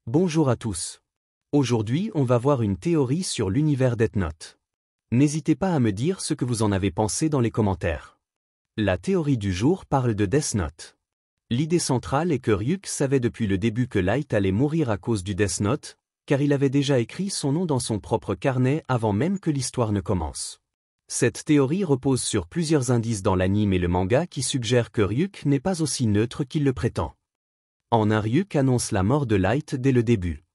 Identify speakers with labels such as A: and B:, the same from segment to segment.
A: Bonjour à tous. Aujourd'hui, on va voir une théorie sur l'univers Death Note. N'hésitez pas à me dire ce que vous en avez pensé dans les commentaires. La théorie du jour parle de Death Note. L'idée centrale est que Ryuk savait depuis le début que Light allait mourir à cause du Death Note, car il avait déjà écrit son nom dans son propre carnet avant même que l'histoire ne commence. Cette théorie repose sur plusieurs indices dans l'anime et le manga qui suggèrent que Ryuk n'est pas aussi neutre qu'il le prétend. En un, Ryuk annonce la mort de Light dès le début.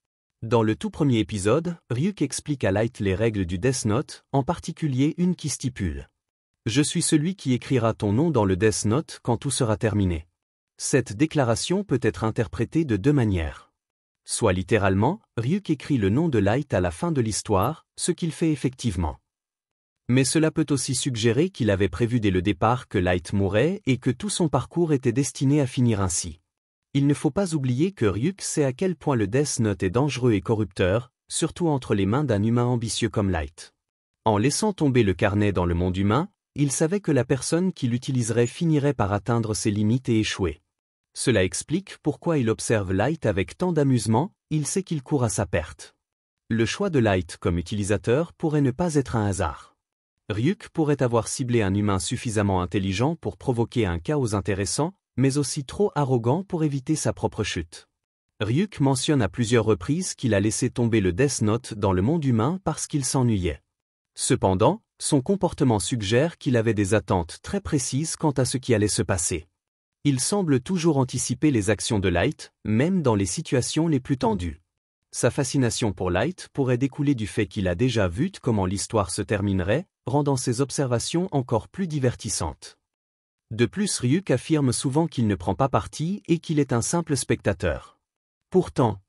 A: Dans le tout premier épisode, Ryuk explique à Light les règles du Death Note, en particulier une qui stipule « Je suis celui qui écrira ton nom dans le Death Note quand tout sera terminé ». Cette déclaration peut être interprétée de deux manières. Soit littéralement, Ryuk écrit le nom de Light à la fin de l'histoire, ce qu'il fait effectivement. Mais cela peut aussi suggérer qu'il avait prévu dès le départ que Light mourrait et que tout son parcours était destiné à finir ainsi. Il ne faut pas oublier que Ryuk sait à quel point le Death Note est dangereux et corrupteur, surtout entre les mains d'un humain ambitieux comme Light. En laissant tomber le carnet dans le monde humain, il savait que la personne qui l'utiliserait finirait par atteindre ses limites et échouer. Cela explique pourquoi il observe Light avec tant d'amusement, il sait qu'il court à sa perte. Le choix de Light comme utilisateur pourrait ne pas être un hasard. Ryuk pourrait avoir ciblé un humain suffisamment intelligent pour provoquer un chaos intéressant, mais aussi trop arrogant pour éviter sa propre chute. Ryuk mentionne à plusieurs reprises qu'il a laissé tomber le Death Note dans le monde humain parce qu'il s'ennuyait. Cependant, son comportement suggère qu'il avait des attentes très précises quant à ce qui allait se passer. Il semble toujours anticiper les actions de Light, même dans les situations les plus tendues. Sa fascination pour Light pourrait découler du fait qu'il a déjà vu comment l'histoire se terminerait, rendant ses observations encore plus divertissantes. De plus, Ryuk affirme souvent qu'il ne prend pas parti et qu'il est un simple spectateur. Pourtant,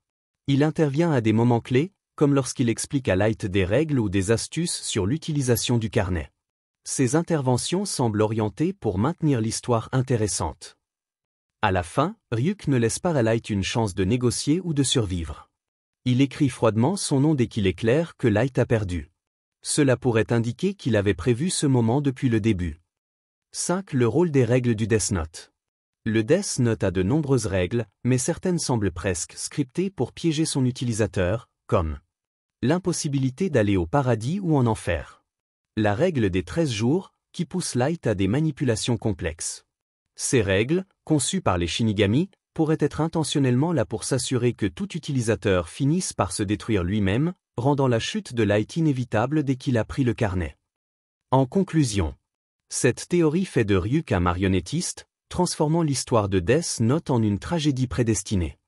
A: il intervient à des moments clés, comme lorsqu'il explique à Light des règles ou des astuces sur l'utilisation du carnet. Ces interventions semblent orientées pour maintenir l'histoire intéressante. À la fin, Ryuk ne laisse pas à Light une chance de négocier ou de survivre. Il écrit froidement son nom dès qu'il est clair que Light a perdu. Cela pourrait indiquer qu'il avait prévu ce moment depuis le début. 5. Le rôle des règles du Death Note. Le Death Note a de nombreuses règles, mais certaines semblent presque scriptées pour piéger son utilisateur, comme l'impossibilité d'aller au paradis ou en enfer. La règle des 13 jours, qui pousse Light à des manipulations complexes. Ces règles, conçues par les Shinigami, pourraient être intentionnellement là pour s'assurer que tout utilisateur finisse par se détruire lui-même, rendant la chute de Light inévitable dès qu'il a pris le carnet. En conclusion, cette théorie fait de Ryuk un marionnettiste, transformant l'histoire de Death Note en une tragédie prédestinée.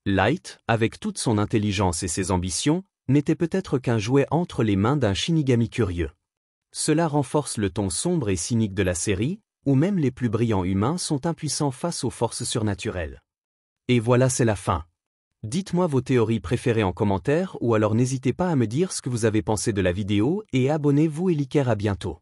A: Light, avec toute son intelligence et ses ambitions, n'était peut-être qu'un jouet entre les mains d'un Shinigami curieux. Cela renforce le ton sombre et cynique de la série, où même les plus brillants humains sont impuissants face aux forces surnaturelles. Et voilà, c'est la fin. Dites-moi vos théories préférées en commentaire ou alors n'hésitez pas à me dire ce que vous avez pensé de la vidéo et abonnez-vous et likez à bientôt.